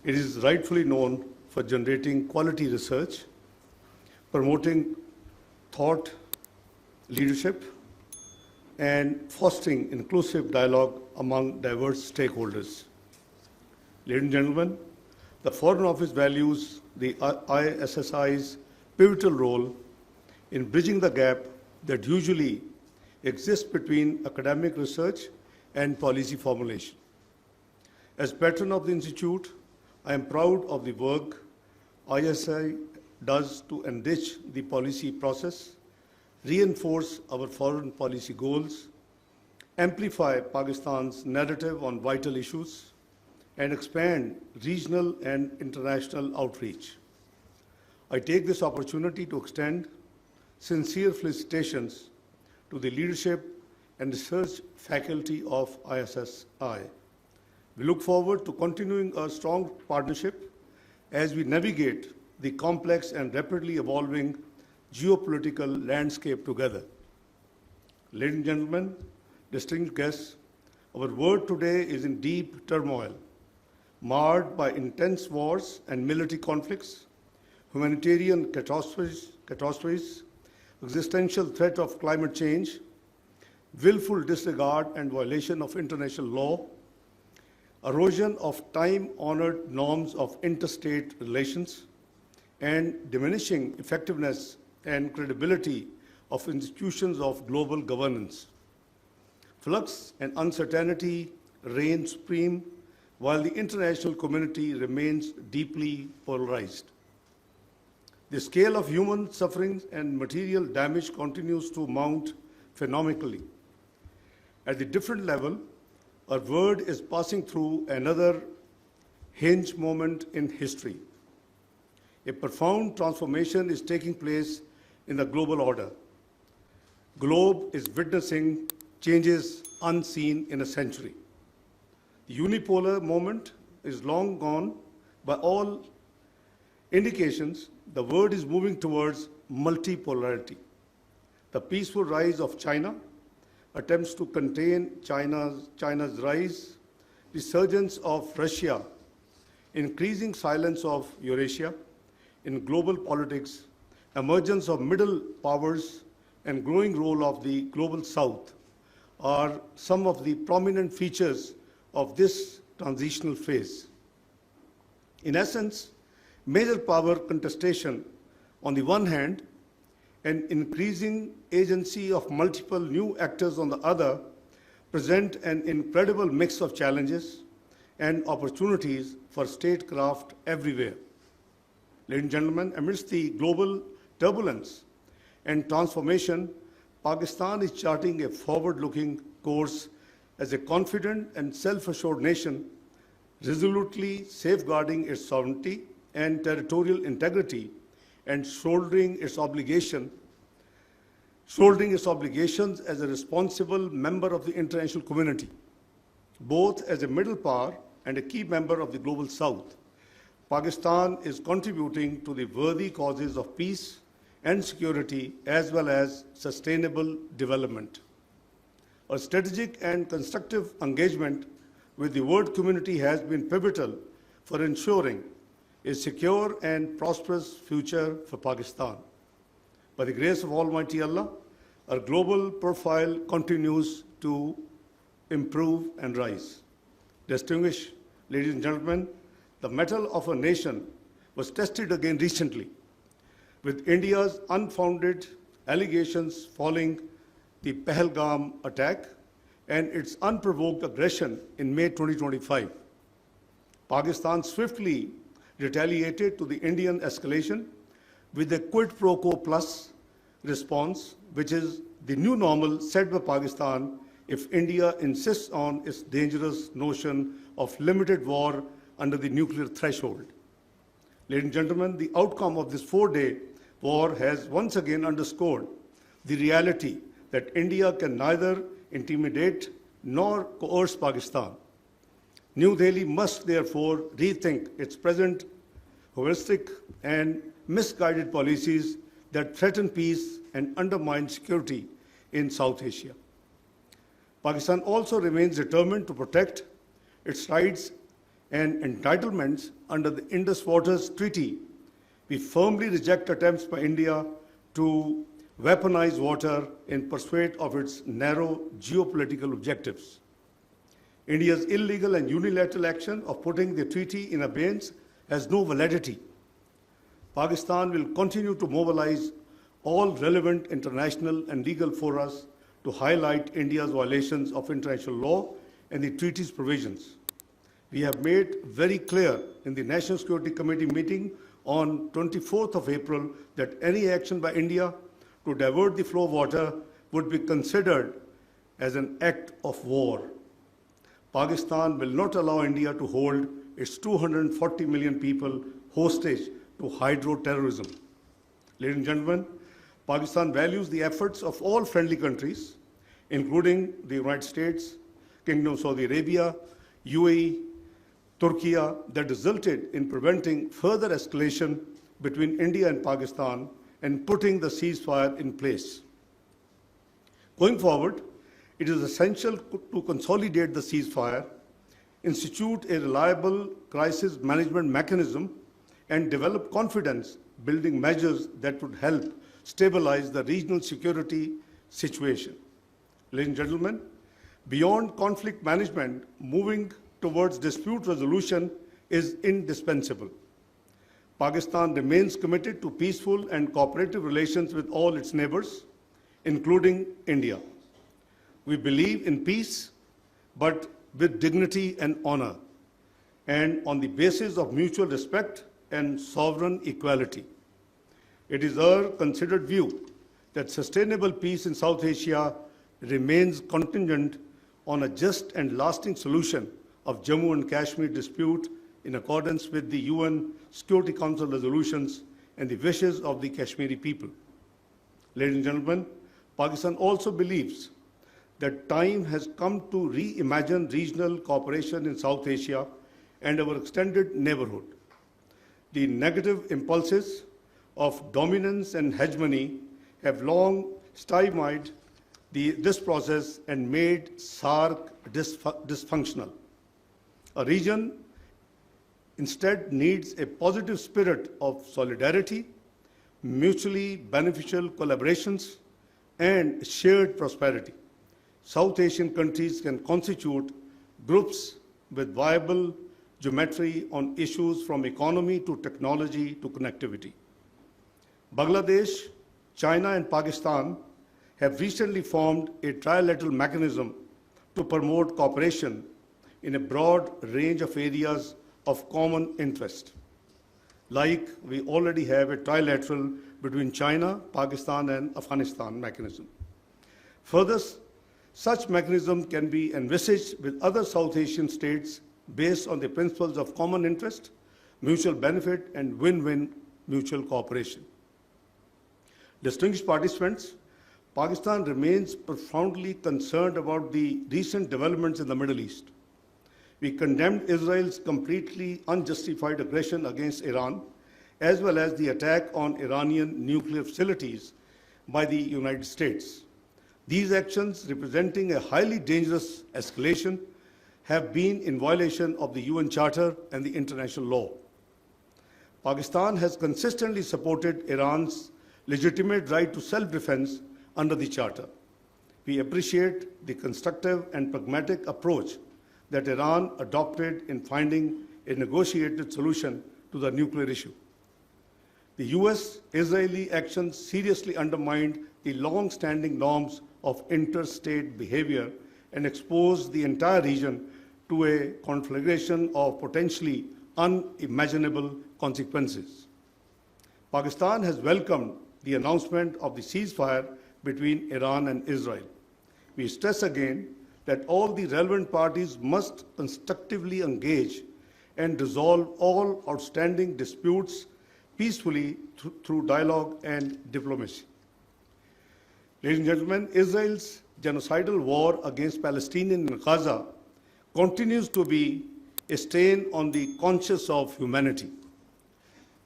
It is rightfully known for generating quality research, promoting thought leadership, and fostering inclusive dialogue among diverse stakeholders. Ladies and gentlemen, the Foreign Office values the ISSI's pivotal role in bridging the gap that usually exists between academic research and policy formulation. As patron of the Institute, I am proud of the work ISSI does to enrich the policy process, reinforce our foreign policy goals, amplify Pakistan's narrative on vital issues, and expand regional and international outreach. I take this opportunity to extend sincere felicitations to the leadership and research faculty of ISSI. We look forward to continuing our strong partnership as we navigate the complex and rapidly evolving geopolitical landscape together. Ladies and gentlemen, distinguished guests, our world today is in deep turmoil, marred by intense wars and military conflicts, humanitarian catastrophes, existential threat of climate change, willful disregard and violation of international law, erosion of time-honored norms of interstate relations, and diminishing effectiveness and credibility of institutions of global governance. Flux and uncertainty reign supreme while the international community remains deeply polarized. The scale of human suffering and material damage continues to mount phenomenally. At the different level, our world is passing through another hinge moment in history. A profound transformation is taking place in the global order. Globe is witnessing changes unseen in a century. The unipolar moment is long gone. By all indications, the world is moving towards multipolarity. The peaceful rise of China, attempts to contain China's rise, resurgence of Russia, increasing silence of Eurasia in global politics, emergence of middle powers, and growing role of the global south are some of the prominent features of this transitional phase. In essence, major power contestation on the one hand and increasing agency of multiple new actors on the other present an incredible mix of challenges and opportunities for statecraft everywhere. Ladies and gentlemen, amidst the global turbulence and transformation, Pakistan is charting a forward-looking course as a confident and self-assured nation, resolutely safeguarding its sovereignty and territorial integrity and shouldering its obligations as a responsible member of the international community, both as a middle power and a key member of the global south. Pakistan is contributing to the worthy causes of peace and security as well as sustainable development. A strategic and constructive engagement with the world community has been pivotal for ensuring a secure and prosperous future for Pakistan. By the grace of Almighty Allah, our global profile continues to improve and rise. Distinguished ladies and gentlemen, the mettle of a nation was tested again recently, with India's unfounded allegations following the Pahalgam attack and its unprovoked aggression in May 2025. Pakistan swiftly retaliated to the Indian escalation with a quid pro quo plus response, which is the new normal set by Pakistan if India insists on its dangerous notion of limited war under the nuclear threshold. Ladies and gentlemen, the outcome of this 4-day war has once again underscored the reality that India can neither intimidate nor coerce Pakistan. New Delhi must therefore rethink its present heuristic and misguided policies that threaten peace and undermine security in South Asia. Pakistan also remains determined to protect its rights and entitlements under the Indus Waters Treaty, we firmly reject attempts by India to weaponize water in pursuit of its narrow geopolitical objectives. India's illegal and unilateral action of putting the treaty in abeyance has no validity. Pakistan will continue to mobilize all relevant international and legal fora to highlight India's violations of international law and the treaty's provisions. We have made very clear in the National Security Committee meeting on 24th of April that any action by India to divert the flow of water would be considered as an act of war. Pakistan will not allow India to hold its 240 million people hostage to hydro-terrorism. Ladies and gentlemen, Pakistan values the efforts of all friendly countries, including the United States, Kingdom of Saudi Arabia, UAE, Turkey, that resulted in preventing further escalation between India and Pakistan and putting the ceasefire in place. Going forward, it is essential to consolidate the ceasefire, institute a reliable crisis management mechanism, and develop confidence-building measures that would help stabilize the regional security situation. Ladies and gentlemen, beyond conflict management, moving towards dispute resolution is indispensable. Pakistan remains committed to peaceful and cooperative relations with all its neighbors, including India. We believe in peace, but with dignity and honor, and on the basis of mutual respect and sovereign equality. It is our considered view that sustainable peace in South Asia remains contingent on a just and lasting solution of Jammu and Kashmir dispute in accordance with the UN Security Council resolutions and the wishes of the Kashmiri people. Ladies and gentlemen, Pakistan also believes that time has come to reimagine regional cooperation in South Asia and our extended neighborhood. The negative impulses of dominance and hegemony have long stymied this process and made SAARC dysfunctional. A region instead needs a positive spirit of solidarity, mutually beneficial collaborations, and shared prosperity. South Asian countries can constitute groups with viable geometry on issues from economy to technology to connectivity. Bangladesh, China, and Pakistan have recently formed a trilateral mechanism to promote cooperation in a broad range of areas of common interest. Like we already have a trilateral between China, Pakistan, and Afghanistan mechanism. Further, such mechanism can be envisaged with other South Asian states based on the principles of common interest, mutual benefit, and win-win mutual cooperation. Distinguished participants, Pakistan remains profoundly concerned about the recent developments in the Middle East. We condemned Israel's completely unjustified aggression against Iran, as well as the attack on Iranian nuclear facilities by the United States. These actions, representing a highly dangerous escalation, have been in violation of the UN Charter and the international law. Pakistan has consistently supported Iran's legitimate right to self-defense under the Charter. We appreciate the constructive and pragmatic approach that Iran adopted in finding a negotiated solution to the nuclear issue. The US-Israeli actions seriously undermined the long-standing norms of interstate behavior and exposed the entire region to a conflagration of potentially unimaginable consequences. Pakistan has welcomed the announcement of the ceasefire between Iran and Israel. We stress again that all the relevant parties must constructively engage and resolve all outstanding disputes peacefully through dialogue and diplomacy. Ladies and gentlemen, Israel's genocidal war against Palestinians in Gaza continues to be a stain on the conscience of humanity.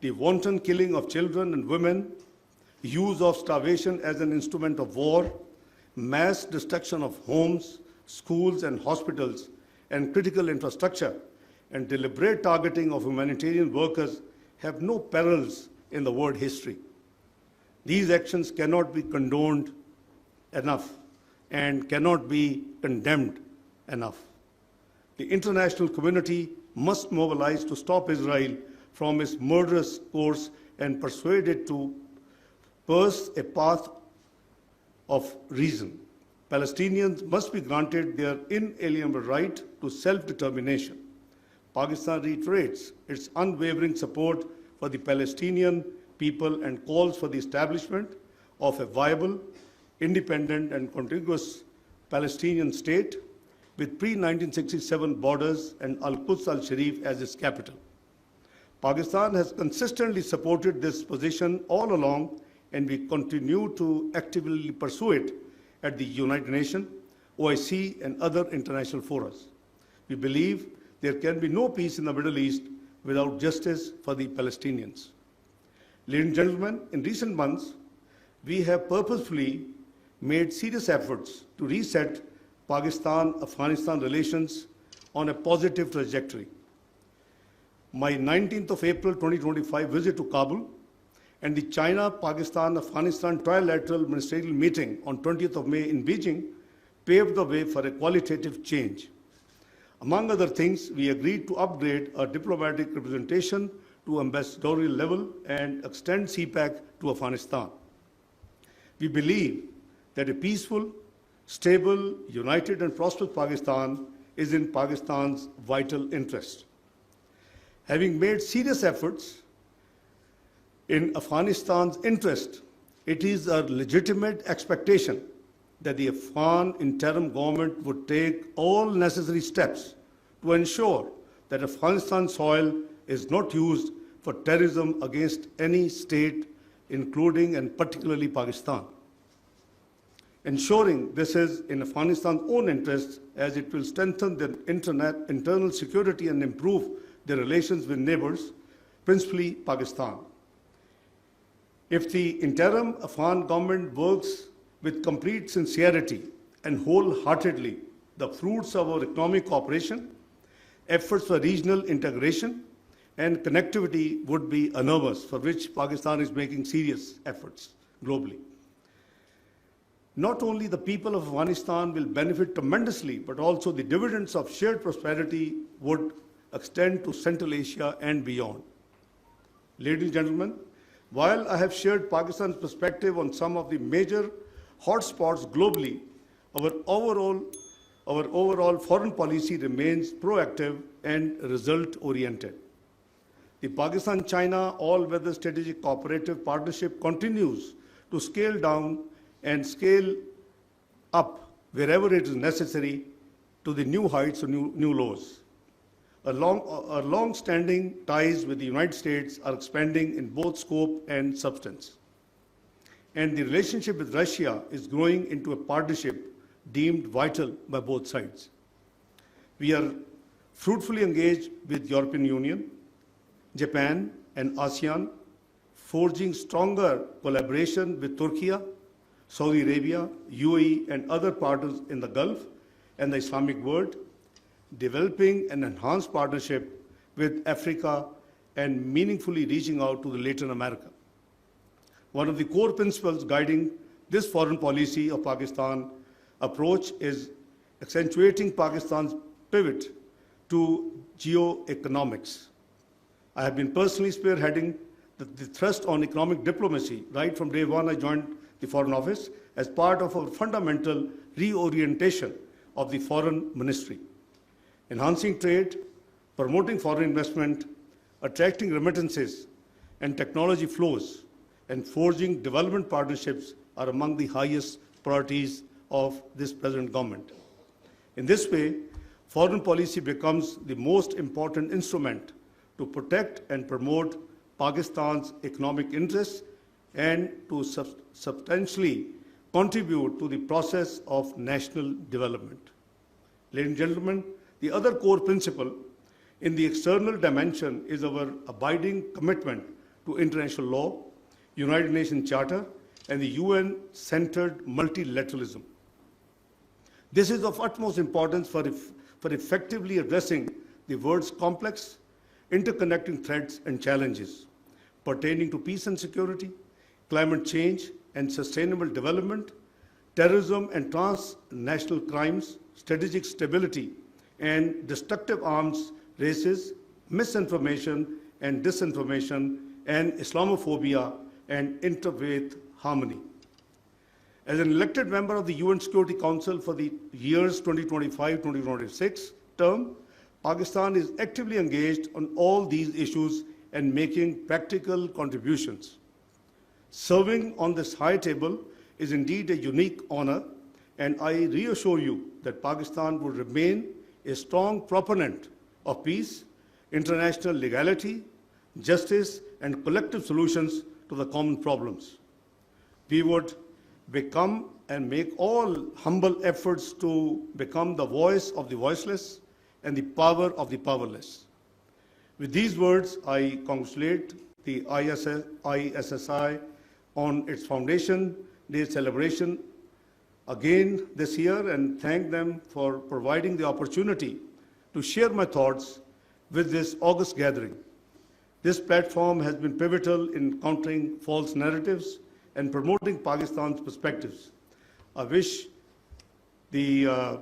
The wanton killing of children and women, use of starvation as an instrument of war, mass destruction of homes, schools, and hospitals, and critical infrastructure, and deliberate targeting of humanitarian workers have no parallels in the world history. These actions cannot be condoned enough and cannot be condemned enough. The international community must mobilize to stop Israel from its murderous course and persuade it to pursue a path of reason. Palestinians must be granted their inalienable right to self-determination. Pakistan reiterates its unwavering support for the Palestinian people and calls for the establishment of a viable, independent and contiguous Palestinian state with pre-1967 borders and Al-Quds al-Sharif as its capital. Pakistan has consistently supported this position all along, and we continue to actively pursue it at the United Nations, OIC, and other international forums. We believe there can be no peace in the Middle East without justice for the Palestinians. Ladies and gentlemen, in recent months, we have purposefully made serious efforts to reset Pakistan-Afghanistan relations on a positive trajectory. My 19th of April 2025 visit to Kabul and the China-Pakistan-Afghanistan trilateral ministerial meeting on 20th of May in Beijing paved the way for a qualitative change. Among other things, we agreed to upgrade our diplomatic representation to ambassadorial level and extend CPAC to Afghanistan. We believe that a peaceful, stable, united and prosperous Pakistan is in Pakistan's vital interest. Having made serious efforts in Afghanistan's interest, it is a legitimate expectation that the Afghan interim government would take all necessary steps to ensure that Afghanistan's soil is not used for terrorism against any state, including and particularly Pakistan. Ensuring this is in Afghanistan's own interest, as it will strengthen their internal security and improve their relations with neighbors, principally Pakistan. If the interim Afghan government works with complete sincerity and wholeheartedly, the fruits of our economic cooperation, efforts for regional integration, and connectivity would be enormous, for which Pakistan is making serious efforts globally. Not only the people of Afghanistan will benefit tremendously, but also the dividends of shared prosperity would extend to Central Asia and beyond. Ladies and gentlemen, while I have shared Pakistan's perspective on some of the major hotspots globally, our overall foreign policy remains proactive and result-oriented. The Pakistan-China all-weather strategic cooperative partnership continues to scale down and scale up wherever it is necessary to the new heights or new lows. Our long-standing ties with the United States are expanding in both scope and substance. And the relationship with Russia is growing into a partnership deemed vital by both sides. We are fruitfully engaged with European Union, Japan, and ASEAN, forging stronger collaboration with Turkey, Saudi Arabia, UAE, and other partners in the Gulf and the Islamic world, developing an enhanced partnership with Africa and meaningfully reaching out to Latin America. One of the core principles guiding this foreign policy of Pakistan approach is accentuating Pakistan's pivot to geoeconomics. I have been personally spearheading the thrust on economic diplomacy right from day one I joined the Foreign Office as part of our fundamental reorientation of the Foreign Ministry. Enhancing trade, promoting foreign investment, attracting remittances and technology flows, and forging development partnerships are among the highest priorities of this present government. In this way, foreign policy becomes the most important instrument to protect and promote Pakistan's economic interests and to substantially contribute to the process of national development. Ladies and gentlemen, the other core principle in the external dimension is our abiding commitment to international law, United Nations Charter, and the UN-centered multilateralism. This is of utmost importance for effectively addressing the world's complex, interconnecting threats and challenges pertaining to peace and security, climate change and sustainable development, terrorism and transnational crimes, strategic stability, and destructive arms races, misinformation and disinformation, and Islamophobia and interfaith harmony. As an elected member of the UN Security Council for the years 2025-2026 term, Pakistan is actively engaged on all these issues and making practical contributions. Serving on this high table is indeed a unique honor, and I reassure you that Pakistan will remain a strong proponent of peace, international legality, justice, and collective solutions to the common problems. We would become and make all humble efforts to become the voice of the voiceless and the power of the powerless. With these words, I congratulate the ISSI on its Foundation Day celebration again this year and thank them for providing the opportunity to share my thoughts with this august gathering. This platform has been pivotal in countering false narratives and promoting Pakistan's perspectives. I wish the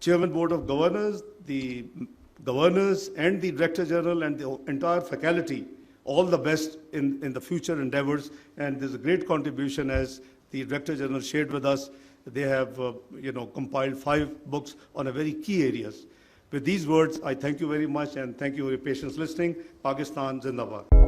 Chairman Board of Governors, the governors and the Director General and the entire faculty all the best in the future endeavors. And there's a great contribution, as the Director General shared with us. They have compiled 5 books on a very key areas. With these words, I thank you very much and thank you for your patience listening. Pakistan Zindabad.